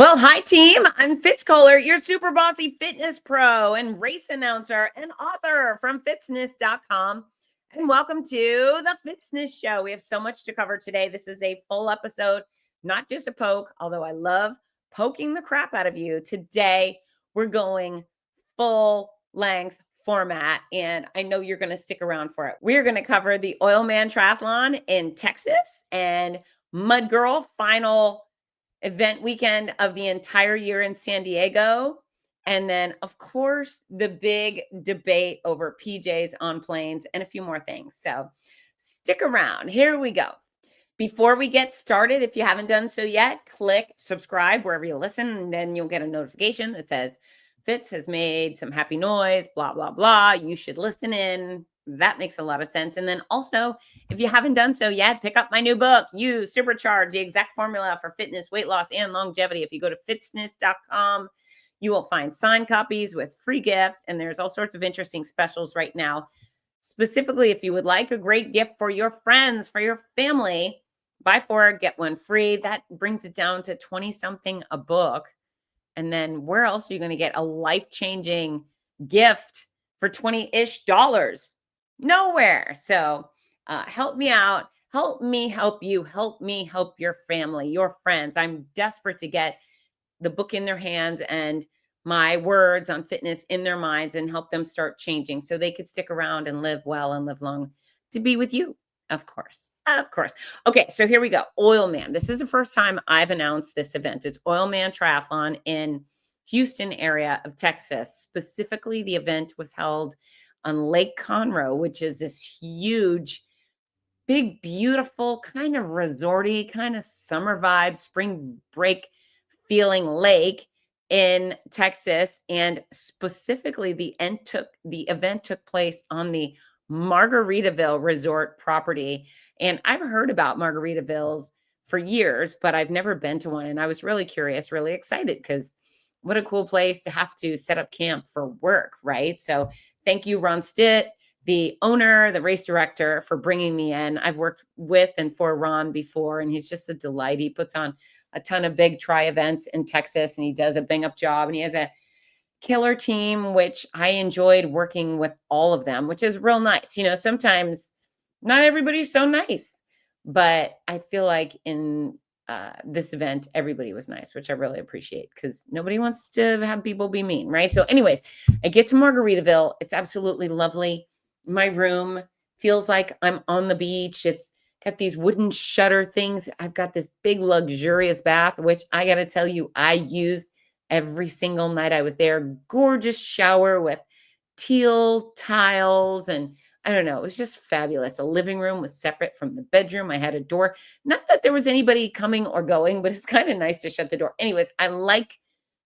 Well, hi team. I'm Fitz Koehler, your super bossy fitness pro and race announcer and author from fitzness.com. And welcome to the Fitzness Show. We have so much to cover today. This is a full episode, not just a poke, although I love poking the crap out of you. Today, we're going full length format, and I know you're going to stick around for it. We're going to cover the Oilman Triathlon in Texas and Mud Girl final event weekend of the entire year in San Diego. And then, of course, the big debate over PJs on planes and a few more things. So stick around. Here we go. Before we get started, if you haven't done so yet, click subscribe wherever you listen, and then you'll get a notification that says Fitz has made some happy noise, blah, blah, blah. You should listen in. That makes a lot of sense. And then also, if you haven't done so yet, pick up my new book, You Supercharge, the exact formula for fitness, weight loss, and longevity. If you go to fitzness.com, you will find signed copies with free gifts. And there's all sorts of interesting specials right now. Specifically, if you would like a great gift for your friends, for your family, buy four, get one free. That brings it down to 20 something a book. And then where else are you going to get a life-changing gift for 20-ish dollars? Nowhere. So help me out. Help me help you. Help me help your family, your friends. I'm desperate to get the book in their hands and my words on fitness in their minds and help them start changing so they could stick around and live well and live long to be with you, of course. Of course. Okay, so here we go. Oilman. This is the first time I've announced this event. It's Oilman Triathlon in Houston area of Texas. Specifically, the event was held on Lake Conroe, which is this huge, big, beautiful, kind of resorty, kind of summer vibe, spring break feeling lake in Texas. And specifically, the event took place on the Margaritaville resort property. And I've heard about Margaritavilles for years, but I've never been to one. And I was really curious, really excited because what a cool place to have to set up camp for work, right? So thank you, Ron Stitt, the owner, the race director, for bringing me in. I've worked with and for Ron before, and he's just a delight. He puts on a ton of big tri events in Texas, and he does a bang up job, and he has a killer team, which I enjoyed working with all of them, which is real nice. You know, sometimes not everybody's so nice, but I feel like in this event, everybody was nice, which I really appreciate because nobody wants to have people be mean, right? So anyways, I get to Margaritaville. It's absolutely lovely. My room feels like I'm on the beach. It's got these wooden shutter things. I've got this big luxurious bath, which I got to tell you, I used every single night I was there. Gorgeous shower with teal tiles, and I don't know, it was just fabulous. The living room was separate from the bedroom. I had a door. Not that there was anybody coming or going, but it's kind of nice to shut the door. Anyways, I like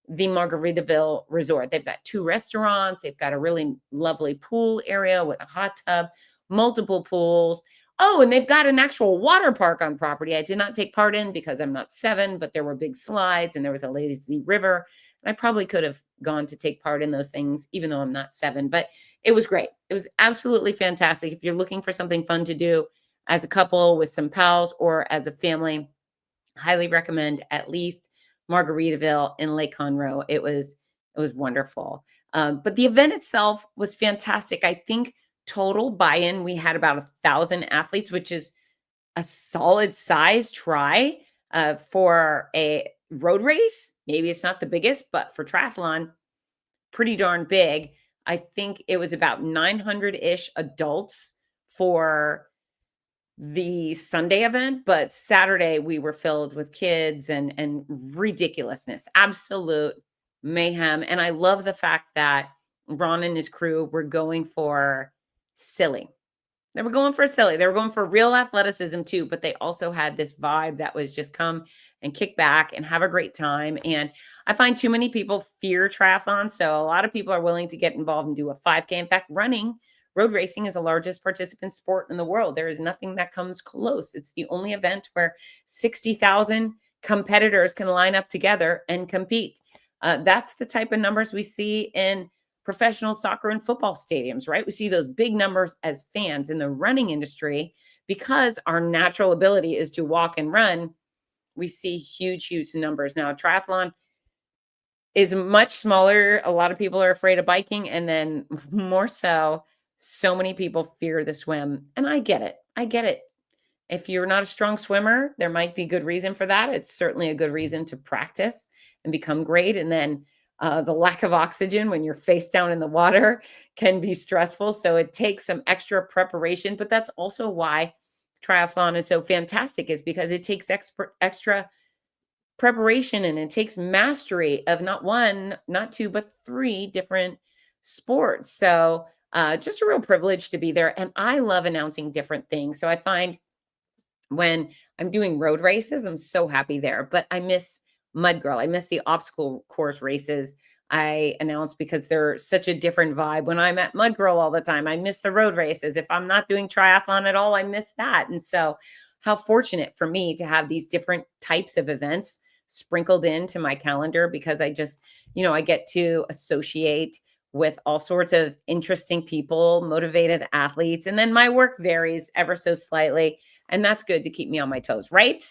the Margaritaville resort. They've got 2 restaurants. They've got a really lovely pool area with a hot tub, multiple pools. Oh, and they've got an actual water park on property. I did not take part in because I'm not 7, but there were big slides and there was a lazy river. And I probably could have gone to take part in those things, even though I'm not 7, but it was great. It was absolutely fantastic. If you're looking for something fun to do as a couple with some pals or as a family, highly recommend at least Margaritaville in Lake Conroe. It was wonderful. But the event itself was fantastic. I think total buy-in, we had about 1,000 athletes, which is a solid size try for a road race. Maybe it's not the biggest, but for triathlon, pretty darn big. I think it was about 900-ish adults for the Sunday event, but Saturday we were filled with kids and ridiculousness, absolute mayhem. And I love the fact that Ron and his crew were going for silly. They were going for silly. They were going for real athleticism too, but they also had this vibe that was just come and kick back and have a great time. And I find too many people fear triathlon. So a lot of people are willing to get involved and do a 5K. In fact, road racing is the largest participant sport in the world. There is nothing that comes close. It's the only event where 60,000 competitors can line up together and compete. That's the type of numbers we see in professional soccer and football stadiums, right? We see those big numbers as fans in the running industry because our natural ability is to walk and run. We see huge, huge numbers. Now, triathlon is much smaller. A lot of people are afraid of biking, and then more so many people fear the swim, and I get it. I get it. If you're not a strong swimmer, there might be good reason for that. It's certainly a good reason to practice and become great. And then the lack of oxygen when you're face down in the water can be stressful. So it takes some extra preparation. But that's also why triathlon is so fantastic, is because it takes extra preparation and it takes mastery of not one, not two, but three different sports. So just a real privilege to be there. And I love announcing different things. So I find when I'm doing road races, I'm so happy there, but I miss Mud Girl. I miss the obstacle course races I announce because they're such a different vibe. When I'm at Mud Girl all the time, I miss the road races. If I'm not doing triathlon at all, I miss that. And so, how fortunate for me to have these different types of events sprinkled into my calendar, because I just, I get to associate with all sorts of interesting people, motivated athletes. And then my work varies ever so slightly, and that's good to keep me on my toes, right?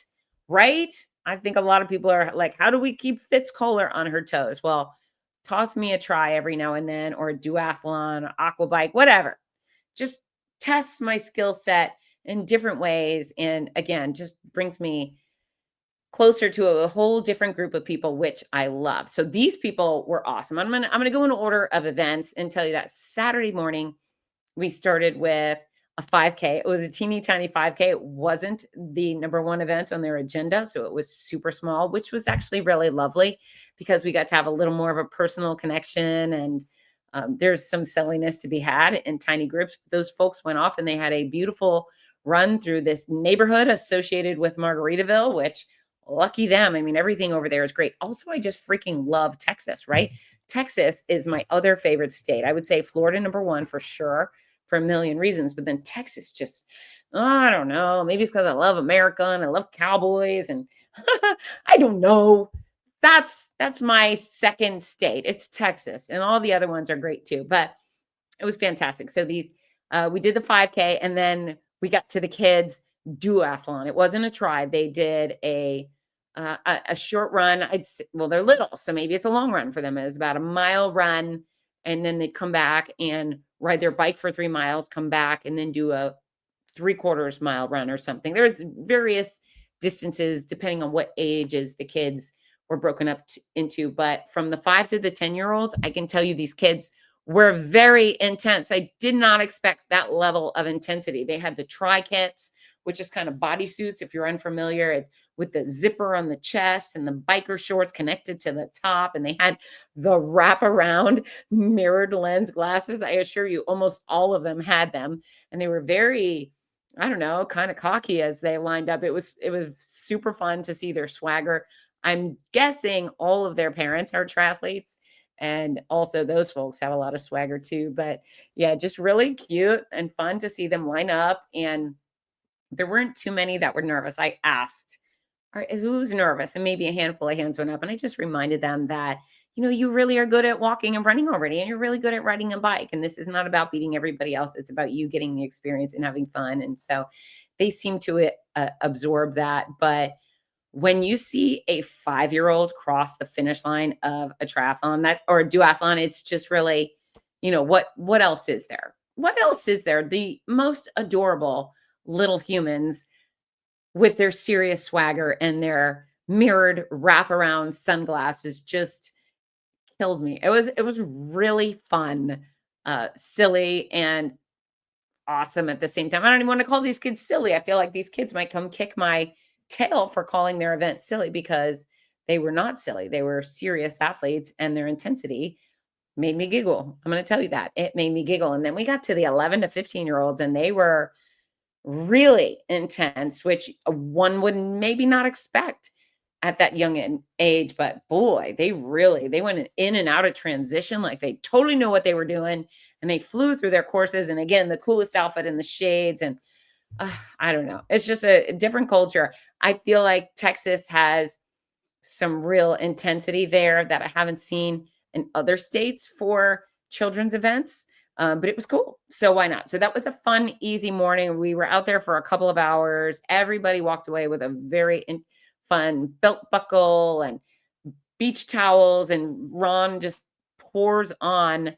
Right? I think a lot of people are like, how do we keep Fitz Koehler on her toes? Well, toss me a try every now and then, or a duathlon, aqua bike, whatever. Just tests my skill set in different ways. And again, just brings me closer to a whole different group of people, which I love. So these people were awesome. I'm gonna go in order of events and tell you that Saturday morning we started with a 5K. It was a teeny tiny 5K. It wasn't the number one event on their agenda, so it was super small, which was actually really lovely because we got to have a little more of a personal connection, and there's some silliness to be had in tiny groups. Those folks went off and they had a beautiful run through this neighborhood associated with Margaritaville, which lucky them. I mean, everything over there is great. Also, I just freaking love Texas, right? Texas is my other favorite state. I would say Florida number one for sure, for a million reasons. But then Texas just, I don't know. Maybe it's because I love America and I love cowboys and I don't know. That's my second state. It's Texas, and all the other ones are great too. But it was fantastic. So we did the 5K, and then we got to the kids duathlon. It wasn't a try. They did a short run. Well, they're little, so maybe it's a long run for them. It was about a mile run, and then they'd come back and ride their bike for 3 miles, come back, and then do a 3/4 mile run or something. There's various distances depending on what ages the kids were broken up into. But from the 5 to the 10-year-olds, I can tell you these kids were very intense. I did not expect that level of intensity. They had the tri kits, which is kind of bodysuits, if you're unfamiliar, with the zipper on the chest and the biker shorts connected to the top. And they had the wraparound mirrored lens glasses. I assure you, almost all of them had them. And they were very, I don't know, kind of cocky as they lined up. It was super fun to see their swagger. I'm guessing all of their parents are triathletes. And also those folks have a lot of swagger too. But yeah, just really cute and fun to see them line up. And there weren't too many that were nervous. I asked, all right, who's nervous? And maybe a handful of hands went up. And I just reminded them that, you really are good at walking and running already. And you're really good at riding a bike. And this is not about beating everybody else. It's about you getting the experience and having fun. And so they seem to absorb that. But when you see a 5-year-old cross the finish line of a triathlon or a duathlon, it's just really, what else is there? What else is there? The most adorable little humans with their serious swagger and their mirrored wraparound sunglasses just killed me. It was really fun, silly, and awesome at the same time. I don't even want to call these kids silly. I feel like these kids might come kick my tail for calling their event silly, because they were not silly. They were serious athletes, and their intensity made me giggle. I'm going to tell you that. It made me giggle. And then we got to the 11 to 15-year-olds, and they were really intense, which one would maybe not expect at that young age. But boy, they went in and out of transition like they totally knew what they were doing, and they flew through their courses. And again, the coolest outfit in the shades. And I don't know. It's just a different culture. I feel like Texas has some real intensity there that I haven't seen in other states for children's events. But it was cool. So why not? So that was a fun, easy morning. We were out there for a couple of hours. Everybody walked away with a very fun belt buckle and beach towels, and Ron just pours on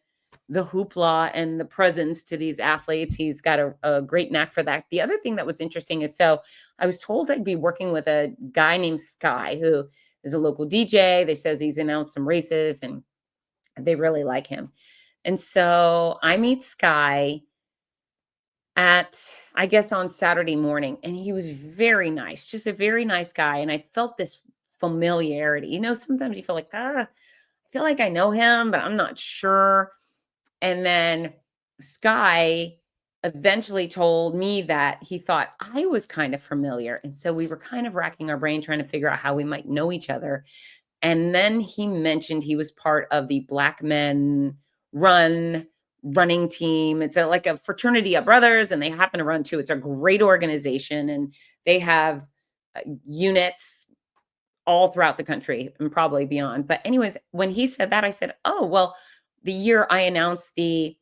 the hoopla and the presents to these athletes. He's got a great knack for that. The other thing that was interesting is, so I was told I'd be working with a guy named Sky, who is a local DJ. They says he's announced some races and they really like him. And so I meet Sky at, I guess, on Saturday morning, and he was very nice, just a very nice guy. And I felt this familiarity. Sometimes you feel like, I feel like I know him, but I'm not sure. And then Sky eventually told me that he thought I was kind of familiar. And so we were kind of racking our brain trying to figure out how we might know each other. And then he mentioned he was part of the Black Men running team. It's like a fraternity of brothers, and they happen to run too. It's a great organization, and they have units all throughout the country and probably beyond. But anyways, when he said that, I said, oh, well, the year I announced the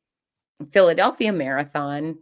Philadelphia Marathon,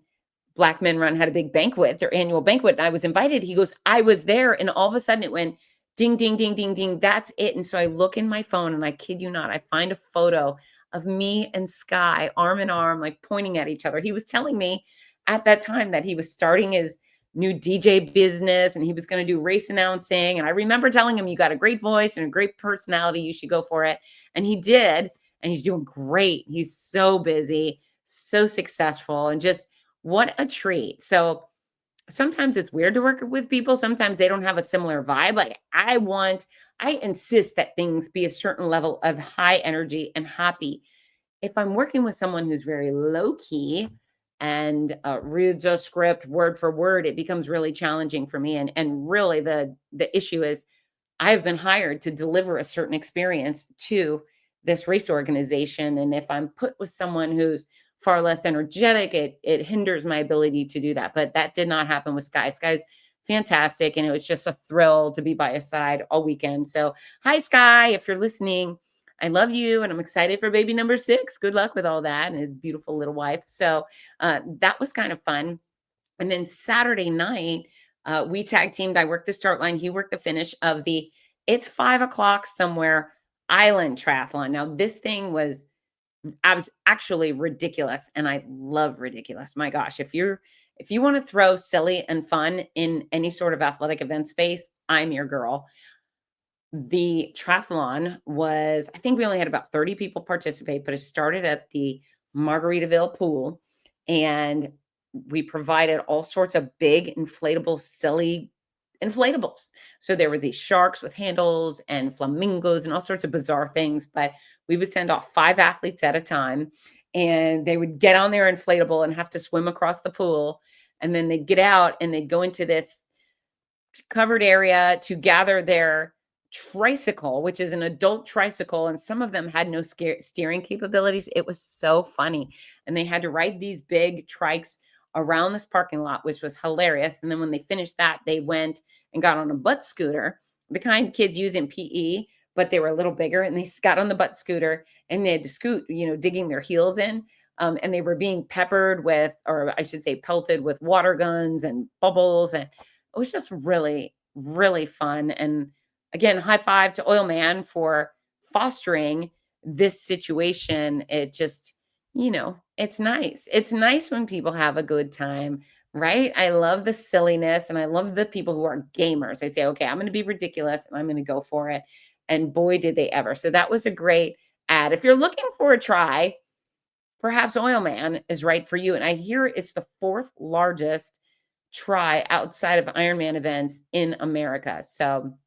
Black Men Run had a big banquet, their annual banquet, and I was invited. He goes, I was there. And all of a sudden it went ding, ding, ding, ding, ding. That's it. And so I look in my phone, and I kid you not, I find a photo of me and Sky arm in arm, like pointing at each other. He was telling me at that time that he was starting his new DJ business and he was going to do race announcing. And I remember telling him, you got a great voice and a great personality. You should go for it. And he did. And he's doing great. He's so busy, so successful, and just what a treat. So sometimes it's weird to work with people. Sometimes they don't have a similar vibe. Like I insist that things be a certain level of high energy and happy. If I'm working with someone who's very low key and reads a script word for word, it becomes really challenging for me. And really the issue is I've been hired to deliver a certain experience to this race organization. And if I'm put with someone who's far less energetic, it hinders my ability to do that. But that did not happen with Sky. Sky's fantastic. And it was just a thrill to be by his side all weekend. So hi, Sky, if you're listening, I love you. And I'm excited for baby number 6. Good luck with all that and his beautiful little wife. So that was kind of fun. And then Saturday night, we tag teamed. I worked the start line. He worked the finish of the It's 5 o'clock somewhere island triathlon. Now, this thing was actually ridiculous, and I love ridiculous. My gosh, if you want to throw silly and fun in any sort of athletic event space, I'm your girl. The triathlon was, I think we only had about 30 people participate, but it started at the Margaritaville pool, and we provided all sorts of big inflatable, silly inflatables. So there were these sharks with handles and flamingos and all sorts of bizarre things, but we would send off 5 athletes at a time, and they would get on their inflatable and have to swim across the pool. And then they'd get out and they'd go into this covered area to gather their tricycle, which is an adult tricycle. And some of them had no steering capabilities. It was so funny. And they had to ride these big trikes around this parking lot, which was hilarious. And then when they finished that, they went and got on a butt scooter, the kind kids use in PE, but they were a little bigger, and they got on the butt scooter and they had to scoot, digging their heels in. And they were being peppered with, or I should say, pelted with water guns and bubbles. And it was just really, really fun. And again, high five to Oilman for fostering this situation. It just, it's nice. It's nice when people have a good time, right? I love the silliness, and I love the people who are gamers. I say, okay, I'm going to be ridiculous and I'm going to go for it. And boy, did they ever. So that was a great ad. If you're looking for a try, perhaps Oilman is right for you. And I hear it's the 4th largest try outside of Ironman events in America. So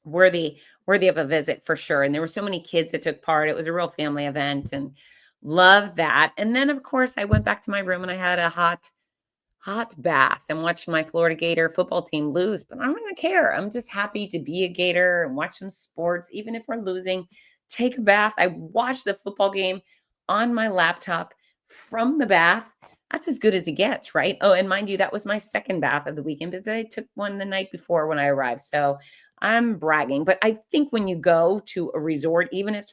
worthy of a visit for sure. And there were so many kids that took part. It was a real family event, and love that. And then of course I went back to my room and I had a hot bath and watched my Florida Gator football team lose, but I don't even care. I'm just happy to be a Gator and watch some sports, even if we're losing. Take a bath. I watched the football game on my laptop from the bath. That's as good as it gets, right? Oh, and mind you, that was my 2nd bath of the weekend, because I took one the night before when I arrived. So I'm bragging. But I think when you go to a resort, even if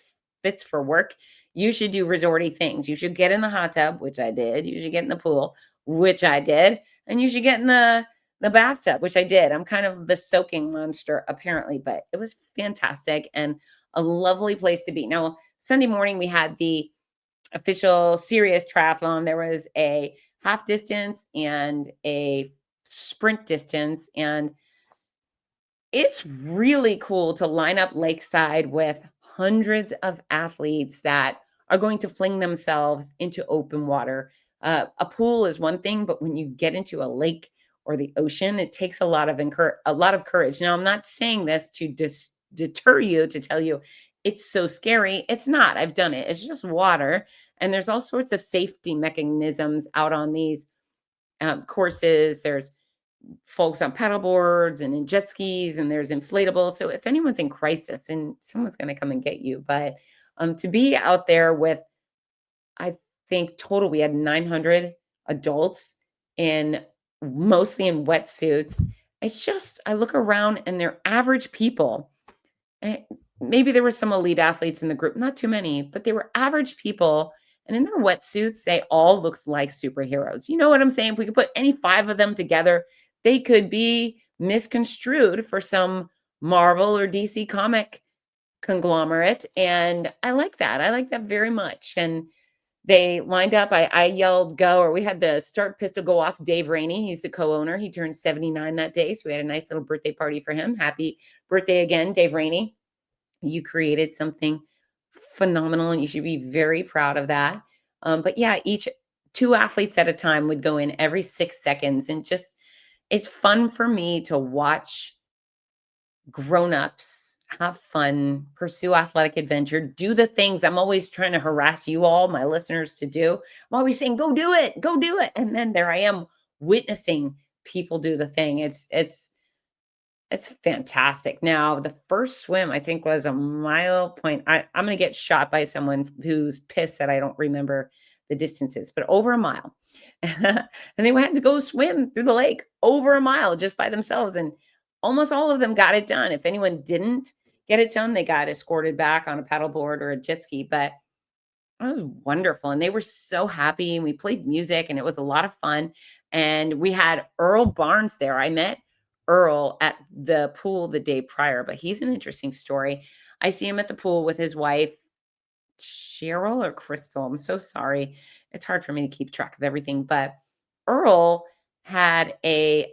it's for work, you should do resorty things. You should get in the hot tub, which I did. You should get in the pool, which I did. And you should get in the bathtub, which I did. I'm kind of the soaking monster, apparently, but it was fantastic. And a lovely place to be. Now, Sunday morning, we had the official serious triathlon. There was a half distance and a sprint distance. And it's really cool to line up lakeside with hundreds of athletes that are going to fling themselves into open water. A pool is one thing, but when you get into a lake or the ocean, it takes a lot of courage. Now, I'm not saying this to deter you, to tell you it's so scary. It's not. I've done it. It's just water, and there's all sorts of safety mechanisms out on these courses. There's folks on paddle boards and in jet skis, and there's inflatables. So if anyone's in crisis, and someone's going to come and get you, but to be out there with, I think total we had 900 adults in mostly in wetsuits. I look around and they're average people. Eh, Maybe there were some elite athletes in the group, not too many, but they were average people. And in their wetsuits, they all looked like superheroes. You know what I'm saying? If we could put any five of them together, they could be misconstrued for some Marvel or DC comic conglomerate. And I like that. I like that very much. And they lined up. I yelled go, or we had the start pistol go off. Dave Rainey, he's the co-owner. He turned 79 that day. So we had a nice little birthday party for him. Happy birthday again, Dave Rainey. You created something phenomenal, and you should be very proud of that. But yeah, each two athletes at a time would go in every 6 seconds, and just it's fun for me to watch grown-ups have fun, pursue athletic adventure, do the things I'm always trying to harass you all, my listeners, to do. I'm always saying, go do it, go do it. And then there I am witnessing people do the thing. It's fantastic. Now, the first swim, I think, was a mile point. I'm going to get shot by someone who's pissed that I don't remember the distances, but over a mile. And they had to go swim through the lake over a mile just by themselves. And almost all of them got it done. If anyone didn't get it done, they got escorted back on a paddleboard or a jet ski. But it was wonderful. And they were so happy. And we played music, and it was a lot of fun. And we had Earl Barnes there. I met Earl at the pool the day prior, but he's an interesting story. I see him at the pool with his wife, Cheryl or Crystal. I'm so sorry. It's hard for me to keep track of everything, but Earl had he's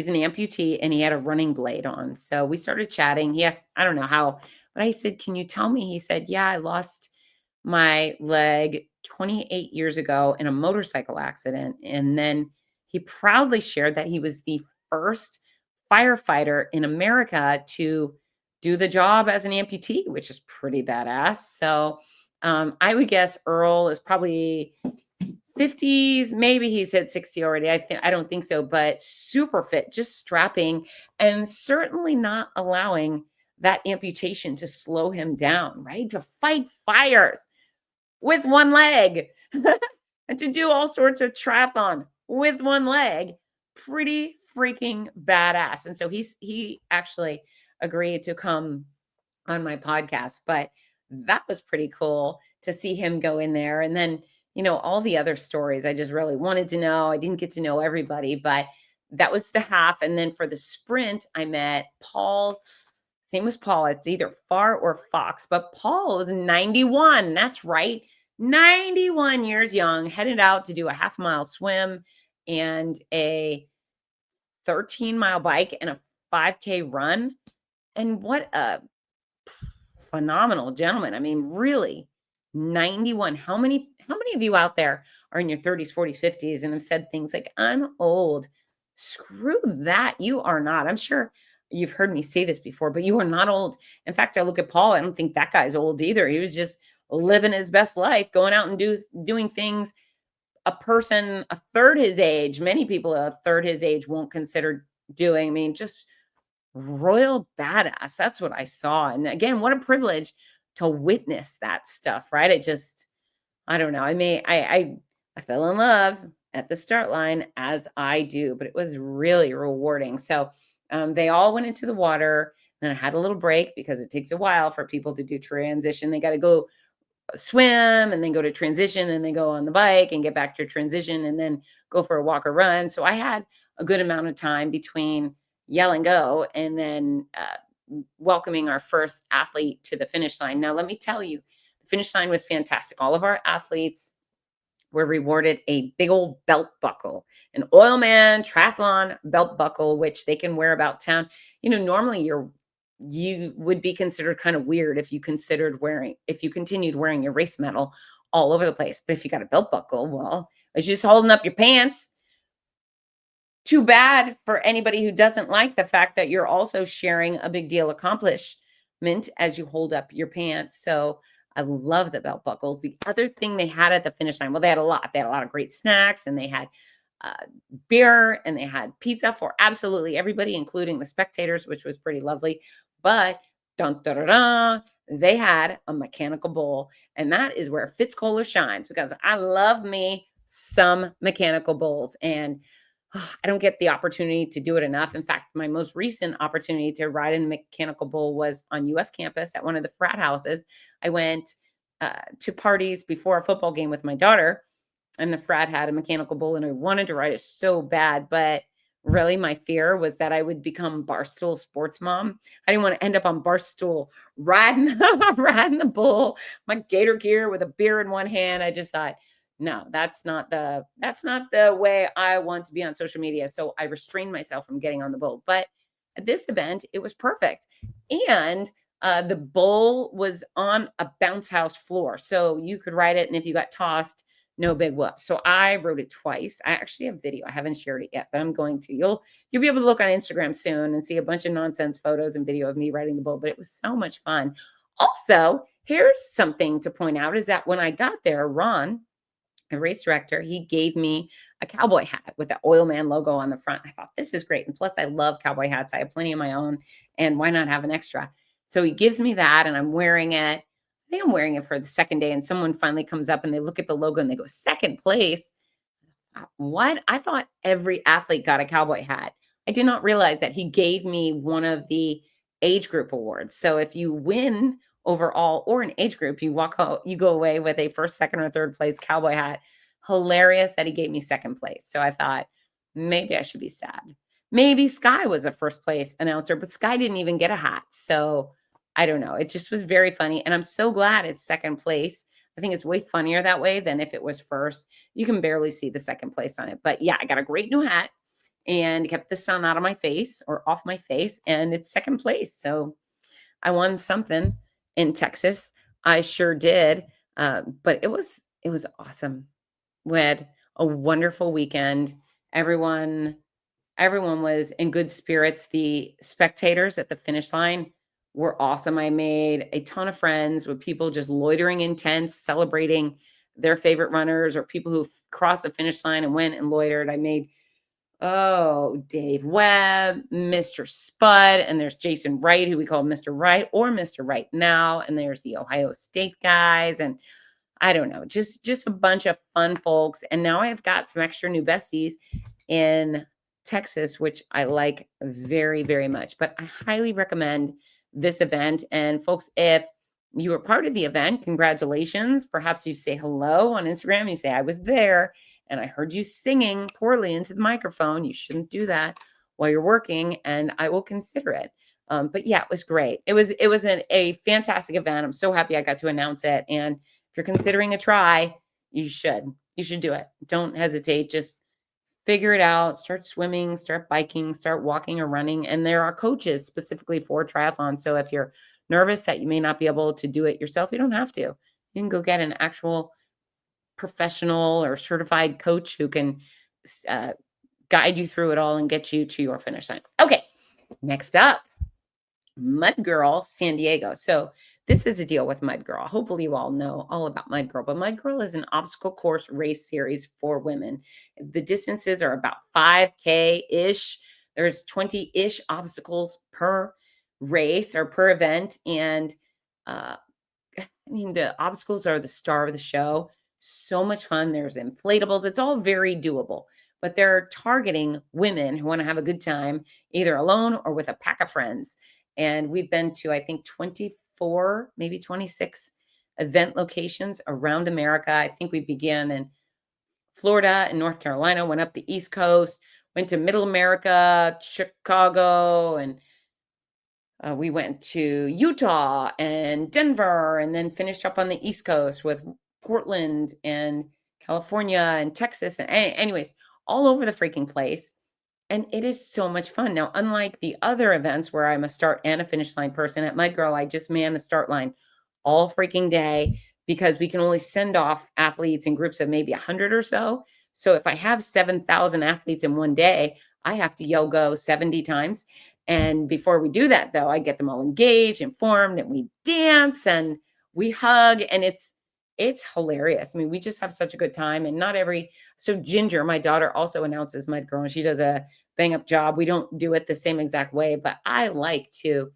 an amputee, and he had a running blade on. So we started chatting. He asked, I don't know how, but I said, can you tell me? He said, yeah, I lost my leg 28 years ago in a motorcycle accident. And then he proudly shared that he was the first firefighter in America to do the job as an amputee, which is pretty badass. So I would guess Earl is probably 50s, maybe he's at 60 already. I don't think so, but super fit, just strapping, and certainly not allowing that amputation to slow him down, right? To fight fires with one leg and to do all sorts of triathlon with one leg. Pretty freaking badass. And so he actually agreed to come on my podcast, but that was pretty cool to see him go in there. And then, all the other stories I just really wanted to know. I didn't get to know everybody, but that was the half. And then for the sprint, I met Paul. His name was Paul. It's either Far or Fox, but Paul was 91. That's right. 91 years young, headed out to do a half-mile swim and a 13-mile bike and a 5K run. And what a phenomenal gentleman. I mean, really, 91. How many of you out there are in your 30s, 40s, 50s and have said things like, I'm old? Screw that. You are not. I'm sure you've heard me say this before, but you are not old. In fact, I look at Paul. I don't think that guy's old either. He was just living his best life, going out and doing things a person a third his age, many people a third his age won't consider doing. I mean, just royal badass. That's what I saw. And again, what a privilege to witness that stuff, right? I don't know. I fell in love at the start line, as I do, but it was really rewarding. So they all went into the water, and I had a little break because it takes a while for people to do transition. They got to go swim and then go to transition and then go on the bike and get back to transition and then go for a walk or run. So I had a good amount of time between yell and go and then welcoming our first athlete to the finish line. Now, let me tell you, the finish line was fantastic. All of our athletes were rewarded a big old belt buckle, an Oilman Triathlon belt buckle, which they can wear about town. Normally you would be considered kind of weird if you continued wearing your race medal all over the place. But if you got a belt buckle, well, it's just holding up your pants. Too bad for anybody who doesn't like the fact that you're also sharing a big deal accomplishment as you hold up your pants. So I love the belt buckles. The other thing they had at the finish line, well, they had a lot. They had a lot of great snacks, and they had uh, beer, and they had pizza for absolutely everybody, including the spectators, which was pretty lovely. But dun, dun, dun, dun, they had a mechanical bull, and that is where Fitz Koehler shines, because I love me some mechanical bulls. And I don't get the opportunity to do it enough. In fact, my most recent opportunity to ride in a mechanical bull was on UF campus at one of the frat houses. I went to parties before a football game with my daughter, and the frat had a mechanical bull, and I wanted to ride it so bad. But really, my fear was that I would become Barstool Sports Mom. I didn't want to end up on Barstool riding, riding the bull, my gator gear with a beer in one hand. I just thought, no, that's not the way I want to be on social media. So I restrained myself from getting on the bull. But at this event, it was perfect. And the bull was on a bounce house floor. So you could ride it. And if you got tossed, no big whoop. So I rode it twice. I actually have video. I haven't shared it yet, but I'm going to. You'll be able to look on Instagram soon and see a bunch of nonsense photos and video of me riding the bull. But it was so much fun. Also, here's something to point out, is that when I got there, Ron, a race director, he gave me a cowboy hat with the Oilman logo on the front. I thought, this is great. And plus, I love cowboy hats. I have plenty of my own. And why not have an extra? So he gives me that, and I'm wearing it. I think I'm wearing it for the second day. And someone finally comes up and they look at the logo and they go, second place. What? I thought every athlete got a cowboy hat. I did not realize that he gave me one of the age group awards. So if you win overall or an age group, you go away with a first, second, or third place cowboy hat. Hilarious that he gave me second place. So I thought, maybe I should be sad. Maybe Sky was a first place announcer, but Sky didn't even get a hat. So I don't know. It just was very funny. And I'm so glad it's second place. I think it's way funnier that way than if it was first. You can barely see the second place on it. But yeah, I got a great new hat and kept the sun out of my face or off my face. And it's second place. So I won something in Texas. I sure did. But it was awesome. We had a wonderful weekend. Everyone was in good spirits. The spectators at the finish line were awesome. I made a ton of friends with people just loitering in tents, celebrating their favorite runners, or people who crossed the finish line and went and loitered. I made, Dave Webb, Mr. Spud, and there's Jason Wright, who we call Mr. Wright or Mr. Wright now. And there's the Ohio State guys. And I don't know, just a bunch of fun folks. And now I've got some extra new besties in Texas, which I like very, very much. But I highly recommend this event. And folks, if you were part of the event, congratulations. Perhaps you say hello on Instagram. You say, I was there and I heard you singing poorly into the microphone. You shouldn't do that while you're working, and I will consider it. But yeah, it was great. It was a fantastic event. I'm so happy I got to announce it. And if you're considering a try, you should do it. Don't hesitate. Just figure it out. Start swimming, start biking, start walking or running. And there are coaches specifically for triathlon. So if you're nervous that you may not be able to do it yourself, you don't have to. You can go get an actual professional or certified coach who can guide you through it all and get you to your finish line. Okay, next up, Mud Girl San Diego. So this is a deal with Mud Girl. Hopefully you all know all about Mud Girl, but Mud Girl is an obstacle course race series for women. The distances are about 5K-ish. There's 20-ish obstacles per race or per event. And the obstacles are the star of the show. So much fun. There's inflatables. It's all very doable, but they're targeting women who want to have a good time, either alone or with a pack of friends. And we've been to, I think, 24, maybe 26 event locations around America. I think we began in Florida and North Carolina, went up the East Coast, went to Middle America, Chicago, and We went to Utah and Denver, and then finished up on the East Coast with Portland and California and Texas. And anyways, all over the freaking place. And it is so much fun. Now, unlike the other events where I'm a start and a finish line person, at Mud Girl, I just man the start line all freaking day because we can only send off athletes in groups of maybe 100 or so. So if I have 7,000 athletes in one day, I have to yell go 70 times. And before we do that, though, I get them all engaged, informed, and we dance and we hug, and it's hilarious. I mean, we just have such a good time. And not every so Ginger, my daughter, also announces Mud Girl, and she does a bang up job. We don't do it the same exact way, but I like to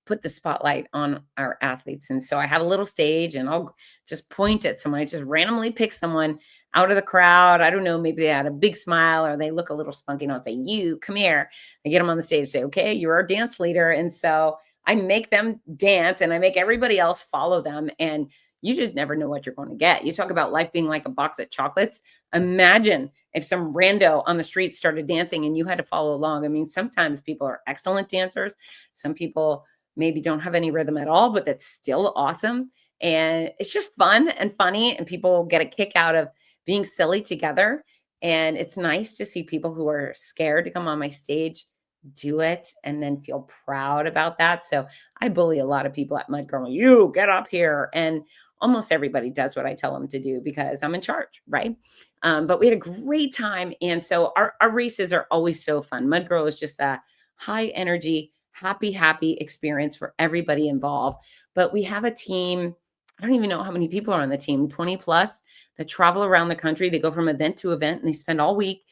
put the spotlight on our athletes. And so I have a little stage and I'll just point at someone. I just randomly pick someone out of the crowd. I don't know, maybe they had a big smile or they look a little spunky. And I'll say, you come here. I get them on the stage, say, okay, you're our dance leader. And so I make them dance and I make everybody else follow them. And you just never know what you're going to get. You talk about life being like a box of chocolates. Imagine if some rando on the street started dancing and you had to follow along. I mean, sometimes people are excellent dancers. Some people maybe don't have any rhythm at all, but that's still awesome. And it's just fun and funny, and people get a kick out of being silly together. And it's nice to see people who are scared to come on my stage do it and then feel proud about that. So I bully a lot of people at Mud Girl. You get up here. And almost everybody does what I tell them to do because I'm in charge, right? But we had a great time. And so our races are always so fun. Mud Girl is just a high energy, happy experience for everybody involved. But we have a team. I don't even know how many people are on the team, 20 plus, that travel around the country. They go from event to event and they spend all week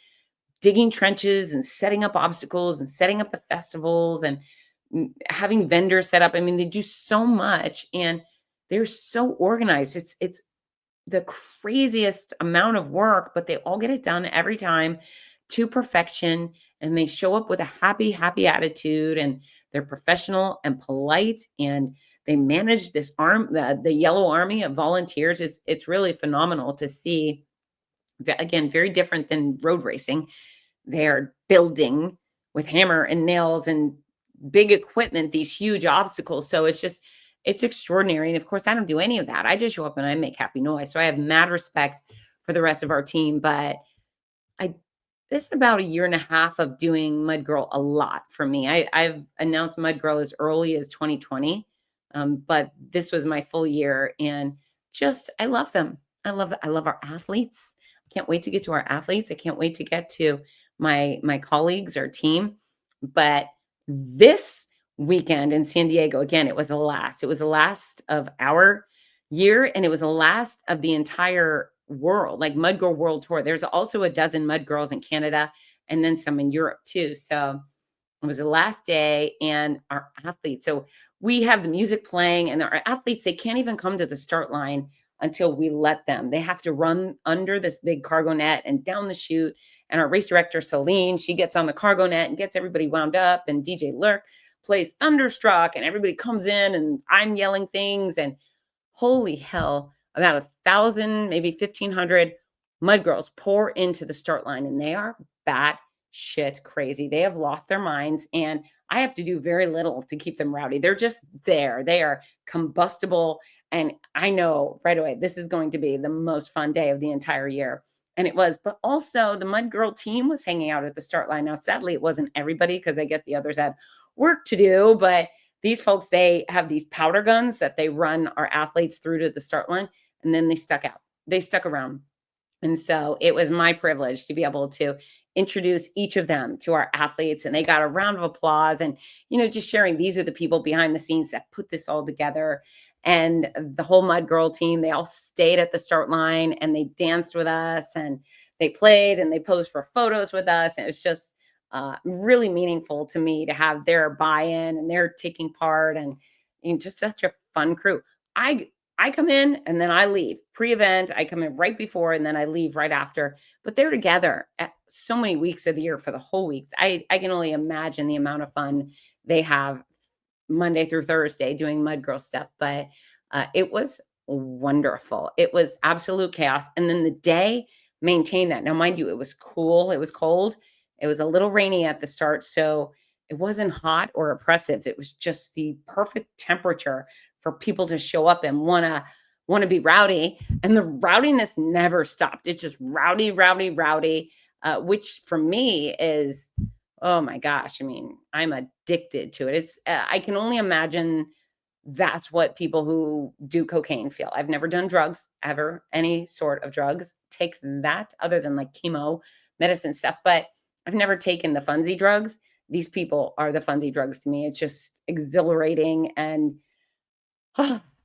digging trenches and setting up obstacles and setting up the festivals and having vendors set up. I mean, they do so much and they're so organized. It's the craziest amount of work, but they all get it done every time to perfection. And they show up with a happy attitude, and they're professional and polite, and they manage this the yellow army of volunteers. It's really phenomenal to see. Again, very different than road racing. They're building with hammer and nails and big equipment, these huge obstacles. So it's extraordinary. And of course, I don't do any of that. I just show up and I make happy noise. So I have mad respect for the rest of our team. But I this is about a year and a half of doing Mud Girl a lot for me. I've announced Mud Girl as early as 2020, but this was my full year, and just I love them. I love our athletes. I can't wait to get to our athletes. I can't wait to get to my colleagues, our team. But this weekend in San Diego, again, it was the last. It was the last of our year, and it was the last of the entire world, like Mud Girl World Tour. There's also a dozen Mud Girls in Canada and then some in Europe too. So it was the last day, and our athletes. So we have the music playing, and our athletes, they can't even come to the start line until we let them. They have to run under this big cargo net and down the chute. And our race director, Celine, she gets on the cargo net and gets everybody wound up. And DJ Lurk plays Thunderstruck, and everybody comes in, and I'm yelling things. And holy hell, about 1,000, maybe 1,500 Mud Girls pour into the start line, and they are bat shit crazy. They have lost their minds, and I have to do very little to keep them rowdy. They're just there. They are combustible, and I know right away this is going to be the most fun day of the entire year. And it was, but also the Mud Girl team was hanging out at the start line. Now, sadly, it wasn't everybody because I guess the others had work to do, but these folks, they have these powder guns that they run our athletes through to the start line, and then they stuck out. They stuck around. And so it was my privilege to be able to introduce each of them to our athletes, and they got a round of applause. And, just sharing, these are the people behind the scenes that put this all together. And the whole Mud Girl team, they all stayed at the start line and they danced with us, and they played and they posed for photos with us. And it was just really meaningful to me to have their buy-in and their taking part, and just such a fun crew. I come in and then I leave pre-event. I come in right before and then I leave right after, but they're together at so many weeks of the year for the whole week. I can only imagine the amount of fun they have Monday through Thursday doing Mud Girl stuff, but it was wonderful. It was absolute chaos. And then the day maintained that. Now, mind you, it was cool. It was cold. It was a little rainy at the start. So it wasn't hot or oppressive. It was just the perfect temperature for people to show up and want to be rowdy. And the rowdiness never stopped. It's just rowdy, rowdy, rowdy, which for me is, oh my gosh. I mean, I'm addicted to it. I can only imagine that's what people who do cocaine feel. I've never done drugs ever, any sort of drugs. Take that other than like chemo, medicine stuff, but I've never taken the funsy drugs. These people are the funsy drugs to me. It's just exhilarating and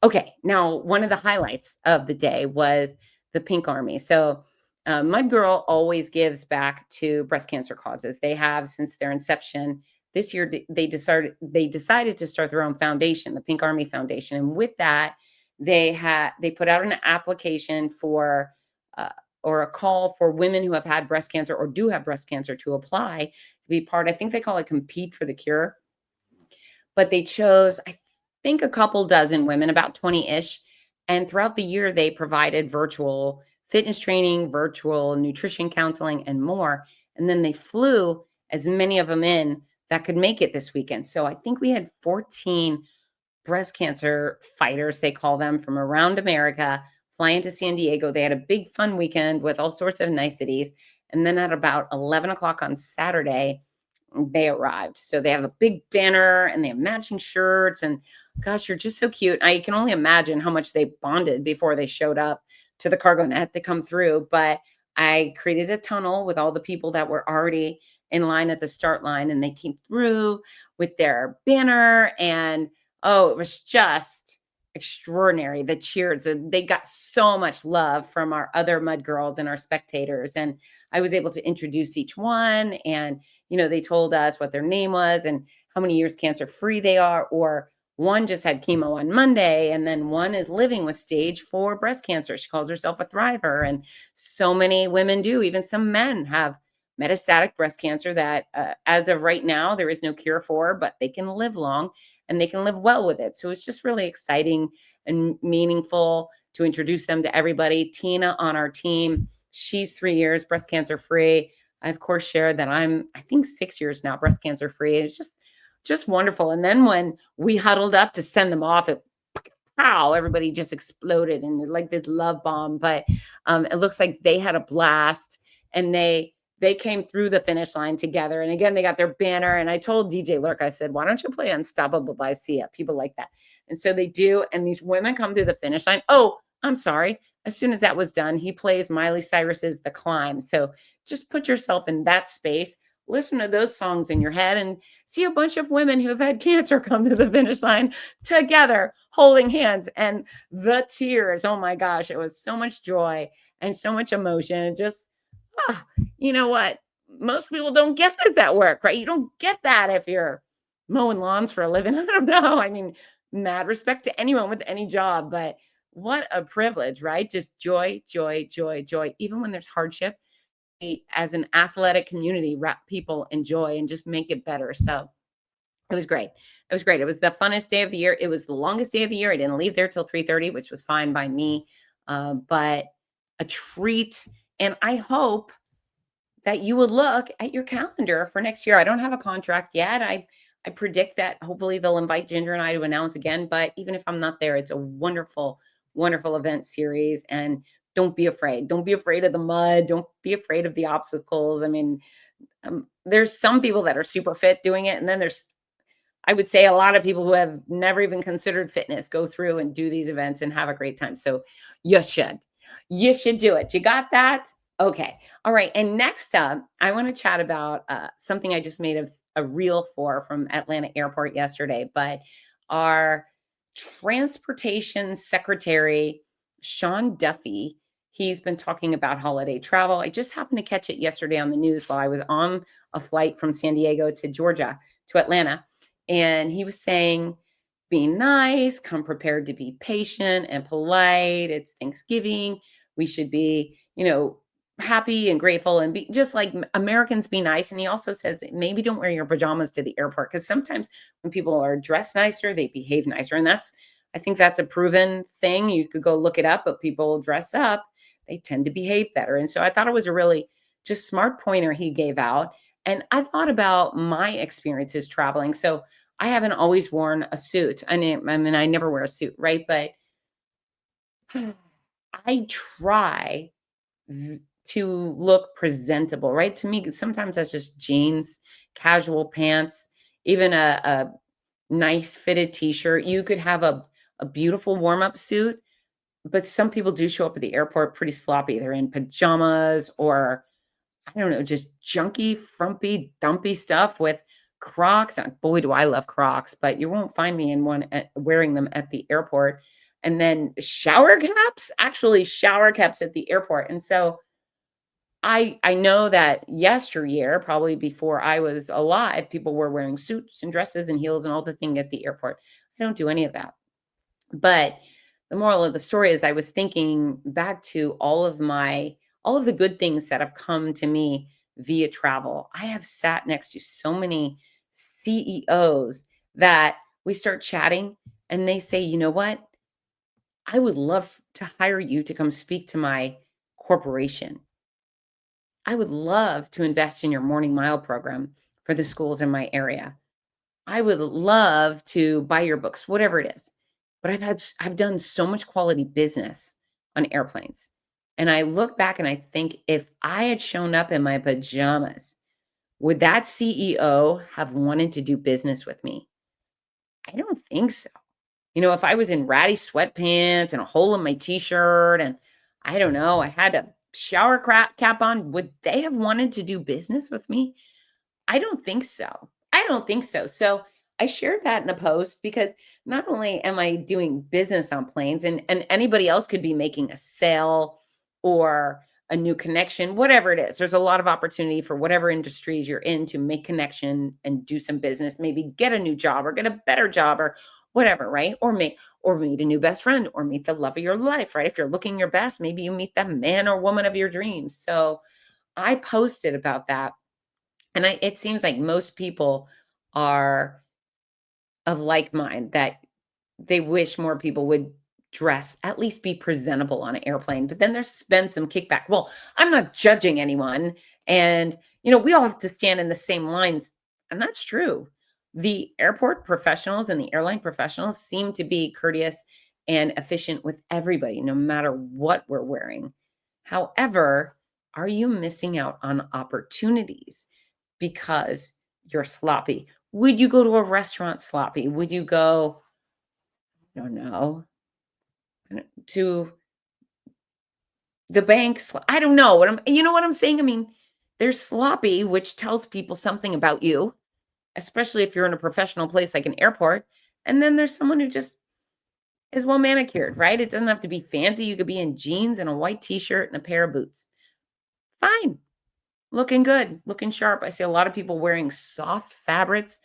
okay. Now, one of the highlights of the day was the Pink Army. So, my girl always gives back to breast cancer causes. They have since their inception. This year, they decided to start their own foundation, the Pink Army Foundation, and with that, they put out an application for uh, or a call for women who have had breast cancer or do have breast cancer to apply to be part. I think they call it Compete for the Cure, but they chose, I think, a couple dozen women, about 20-ish. And throughout the year, they provided virtual fitness training, virtual nutrition counseling, and more. And then they flew as many of them in that could make it this weekend. So I think we had 14 breast cancer fighters, they call them, from around America fly into San Diego. They had a big fun weekend with all sorts of niceties. And then at about 11 o'clock on Saturday, they arrived. So they have a big banner and they have matching shirts. And gosh, you're just so cute. I can only imagine how much they bonded before they showed up to the cargo net to come through. But I created a tunnel with all the people that were already in line at the start line, and they came through with their banner. And oh, it was just extraordinary. The cheers, they got so much love from our other mud girls and our spectators. And I was able to introduce each one, and they told us what their name was and how many years cancer free they are, or one just had chemo on Monday, and then one is living with stage 4 breast cancer. She calls herself a thriver. And so many women do. Even some men have metastatic breast cancer that, as of right now, there is no cure for, but they can live long and they can live well with it. So it's just really exciting and meaningful to introduce them to everybody. Tina on our team, she's 3 years breast cancer free. I of course shared that I think 6 years now breast cancer free. It's just wonderful. And then when we huddled up to send them off, everybody just exploded and like this love bomb. But it looks like they had a blast, and they came through the finish line together. And again, they got their banner. And I told DJ Lurk, I said, why don't you play Unstoppable by Sia? People like that. And so they do. And these women come through the finish line. Oh, I'm sorry. As soon as that was done, he plays Miley Cyrus's The Climb. So just put yourself in that space, listen to those songs in your head, and see a bunch of women who have had cancer come to the finish line together, holding hands. And the tears, oh my gosh, it was so much joy and so much emotion. And just, you know what? Most people don't get this at work, right? You don't get that if you're mowing lawns for a living. I don't know. I mean, mad respect to anyone with any job, but what a privilege, right? Just joy, joy, joy, joy. Even when there's hardship, as an athletic community, wrap people in joy and just make it better. So it was great. It was great. It was the funnest day of the year. It was the longest day of the year. I didn't leave there till 3:30, which was fine by me, but a treat. And I hope that you will look at your calendar for next year. I don't have a contract yet. I predict that hopefully they'll invite Ginger and I to announce again. But even if I'm not there, it's a wonderful, wonderful event series. And don't be afraid. Don't be afraid of the mud. Don't be afraid of the obstacles. I mean, there's some people that are super fit doing it. And then there's, I would say, a lot of people who have never even considered fitness go through and do these events and have a great time. So you should. You should do it. You got that? Okay. All right. And next up, I want to chat about something I just made a reel for from Atlanta Airport yesterday. But our transportation secretary, Sean Duffy, he's been talking about holiday travel. I just happened to catch it yesterday on the news while I was on a flight from San Diego to Georgia to Atlanta. And he was saying, be nice, come prepared to be patient and polite. It's Thanksgiving. We should be, happy and grateful and be just like Americans, be nice. And he also says, maybe don't wear your pajamas to the airport, because sometimes when people are dressed nicer, they behave nicer. And I think that's a proven thing. You could go look it up, but people dress up, they tend to behave better. And so I thought it was a really just smart pointer he gave out. And I thought about my experiences traveling. So I haven't always worn a suit. I mean, I never wear a suit, right? But I try to look presentable, right? To me, sometimes that's just jeans, casual pants, even a nice fitted t-shirt. You could have a beautiful warm-up suit, but some people do show up at the airport pretty sloppy. They're in pajamas or I don't know, just junky, frumpy, dumpy stuff with Crocs. And boy, do I love Crocs, but you won't find me in one wearing them at the airport. And then shower caps, actually shower caps at the airport. And so I know that yesteryear, probably before I was alive, people were wearing suits and dresses and heels and all the thing at the airport. I don't do any of that. But the moral of the story is I was thinking back to all of the good things that have come to me via travel. I have sat next to so many CEOs that we start chatting and they say, "You know what? I would love to hire you to come speak to my corporation. I would love to invest in your morning mile program for the schools in my area. I would love to buy your books, whatever it is." But I've done so much quality business on airplanes. And I look back and I think if I had shown up in my pajamas, would that CEO have wanted to do business with me? I don't think so. If I was in ratty sweatpants and a hole in my t-shirt and I don't know, I had a shower cap on, would they have wanted to do business with me? I don't think so. I don't think so. So I shared that in a post because not only am I doing business on planes and anybody else could be making a sale or a new connection, whatever it is. There's a lot of opportunity for whatever industries you're in to make connection and do some business, maybe get a new job or get a better job or whatever, right? Or meet a new best friend or meet the love of your life, right? If you're looking your best, maybe you meet the man or woman of your dreams. So I posted about that and it seems like most people are of like mind that they wish more people would dress, at least be presentable on an airplane. But then there's been some kickback. Well, I'm not judging anyone. And, we all have to stand in the same lines. And that's true. The airport professionals and the airline professionals seem to be courteous and efficient with everybody, no matter what we're wearing. However, are you missing out on opportunities because you're sloppy? Would you go to a restaurant sloppy? Would you go, I don't know, to the bank? I don't know you know what I'm saying? I mean, they're sloppy, which tells people something about you, especially if you're in a professional place like an airport. And then there's someone who just is well manicured, right? It doesn't have to be fancy. You could be in jeans and a white t-shirt and a pair of boots. Fine. Looking good, looking sharp. I see a lot of people wearing soft fabrics,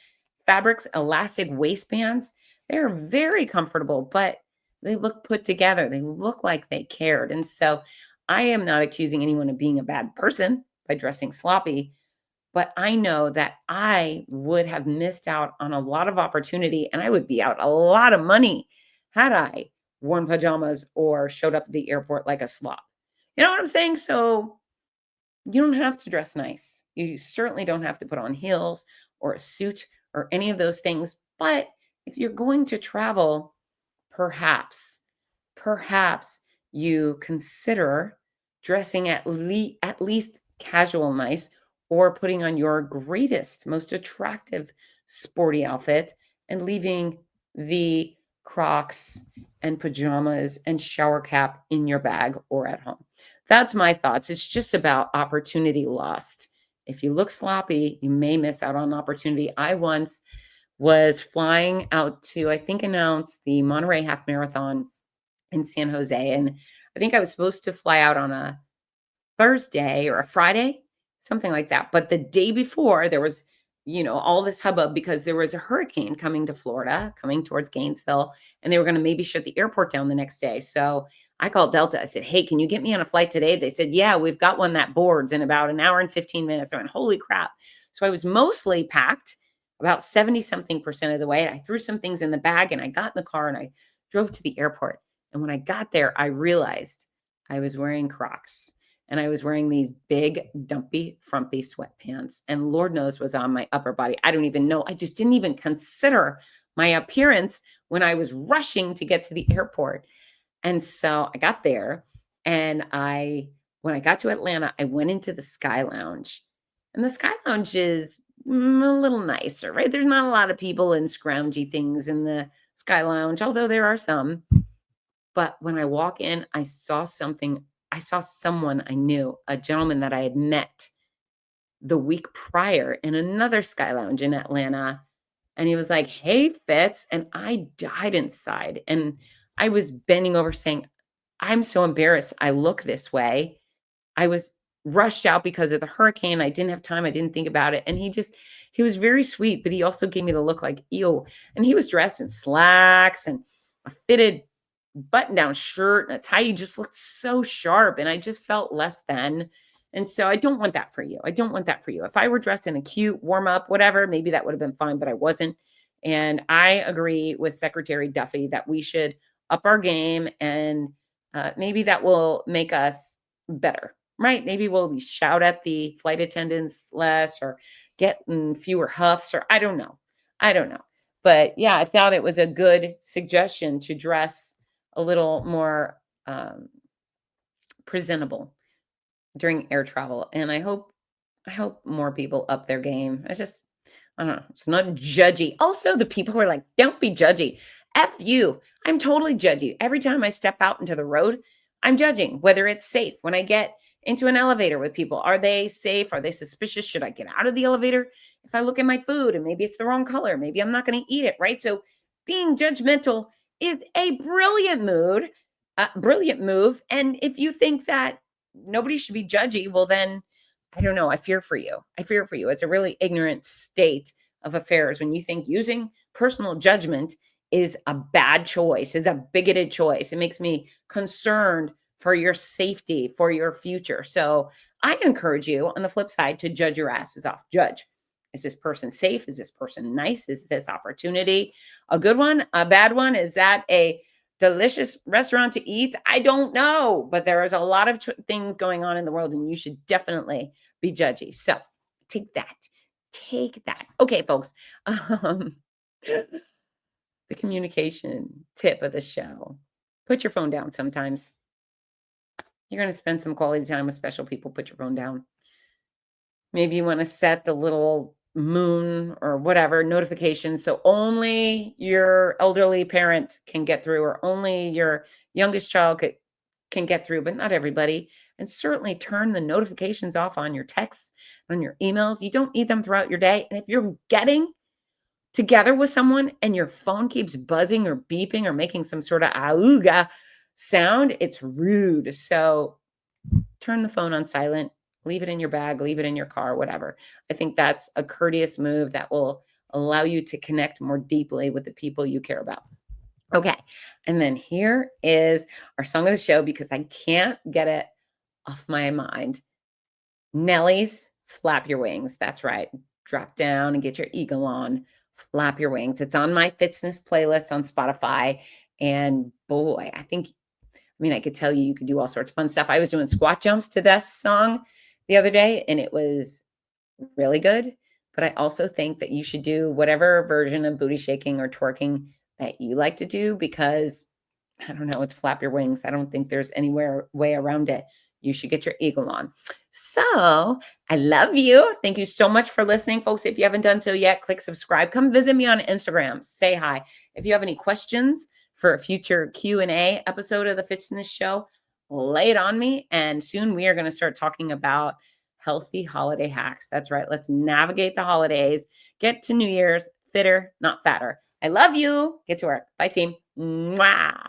elastic waistbands. They're very comfortable, but they look put together. They look like they cared. And so I am not accusing anyone of being a bad person by dressing sloppy, but I know that I would have missed out on a lot of opportunity and I would be out a lot of money had I worn pajamas or showed up at the airport like a slop. You know what I'm saying? So you don't have to dress nice. You certainly don't have to put on heels or a suit or any of those things. But if you're going to travel, perhaps you consider dressing at least casual nice or putting on your greatest, most attractive sporty outfit and leaving the Crocs and pajamas and shower cap in your bag or at home. That's my thoughts. It's just about opportunity lost. If you look sloppy, you may miss out on opportunity. I once was flying out to, I think, announce the Monterey Half Marathon in San Jose. And I think I was supposed to fly out on a Thursday or a Friday, something like that. But the day before, there was, all this hubbub because there was a hurricane coming to Florida, coming towards Gainesville, and they were going to maybe shut the airport down the next day. So I called Delta. I said, "Hey, can you get me on a flight today?" They said, "Yeah, we've got one that boards in about an hour and 15 minutes. I went, "Holy crap." So I was mostly packed about 70 something percent of the way. I threw some things in the bag and I got in the car and I drove to the airport. And when I got there, I realized I was wearing Crocs. and I was wearing these big, dumpy, frumpy sweatpants, and Lord knows was on my upper body. I don't even know. I just didn't even consider my appearance when I was rushing to get to the airport. And so I got there, and when I got to Atlanta, I went into the Sky Lounge. And the Sky Lounge is a little nicer, right? There's not a lot of people in scroungy things in the Sky Lounge, although there are some. But when I walk in, I saw something. I saw someone I knew, a gentleman that I had met the week prior in another Sky Lounge in Atlanta. And he was like, "Hey, Fitz." And I died inside. And I was bending over saying, "I'm so embarrassed I look this way." I was rushed out because of the hurricane. I didn't have time. I didn't think about it. And he was very sweet, but he also gave me the look like, ew. And he was dressed in slacks and a fitted button down shirt and a tie. He just looked so sharp. And I just felt less than. And so I don't want that for you. I don't want that for you. If I were dressed in a cute warm up, whatever, maybe that would have been fine, but I wasn't. And I agree with Secretary Duffy that we should up our game, and maybe that will make us better, right? Maybe we'll shout at the flight attendants less, or get fewer huffs, or I don't know. I don't know. But yeah, I thought it was a good suggestion to dress a little more presentable during air travel. And I hope more people up their game. I don't know. It's not judgy. Also, the people who are like, don't be judgy. F you. I'm totally judgy. Every time I step out into the road, I'm judging whether it's safe. When I get into an elevator with people, are they safe? Are they suspicious? Should I get out of the elevator? If I look at my food and maybe it's the wrong color, maybe I'm not going to eat it, right? So being judgmental is a brilliant move. And if you think that nobody should be judgy, well, then I don't know. I fear for you. I fear for you. It's a really ignorant state of affairs when you think using personal judgment is a bad choice, is a bigoted choice. It makes me concerned for your safety, for your future. So I encourage you on the flip side to judge your asses off. Judge. Is this person safe? Is this person nice? Is this opportunity a good one? A bad one? Is that a delicious restaurant to eat? I don't know, but there is a lot of things going on in the world, and you should definitely be judgy. So take that. Take that. Okay, folks. The communication tip of the show. Put your phone down sometimes. You're going to spend some quality time with special people. Put your phone down. Maybe you want to set the little moon or whatever notification so only your elderly parent can get through, or only your youngest child can get through, but not everybody. And certainly turn the notifications off on your texts, on your emails. You don't need them throughout your day. And if you're getting together with someone and your phone keeps buzzing or beeping or making some sort of auga sound, it's rude. So turn the phone on silent, leave it in your bag, leave it in your car, whatever. I think that's a courteous move that will allow you to connect more deeply with the people you care about. Okay. And then here is our song of the show, because I can't get it off my mind. Nellie's Flap Your Wings. That's right. Drop down and get your eagle on. Flap Your Wings. It's on my fitzness playlist on Spotify. And boy, I could tell you could do all sorts of fun stuff. I was doing squat jumps to this song the other day, and it was really good. But I also think that you should do whatever version of booty shaking or twerking that you like to do, because I don't know, it's Flap Your Wings. I don't think there's anywhere way around it. You should get your eagle on. So I love you. Thank you so much for listening, folks. If you haven't done so yet, click subscribe. Come visit me on Instagram. Say hi. If you have any questions for a future Q&A episode of the Fitzness Show, lay it on me. And soon we are going to start talking about healthy holiday hacks. That's right. Let's navigate the holidays. Get to New Year's fitter, not fatter. I love you. Get to work. Bye, team. Mwah.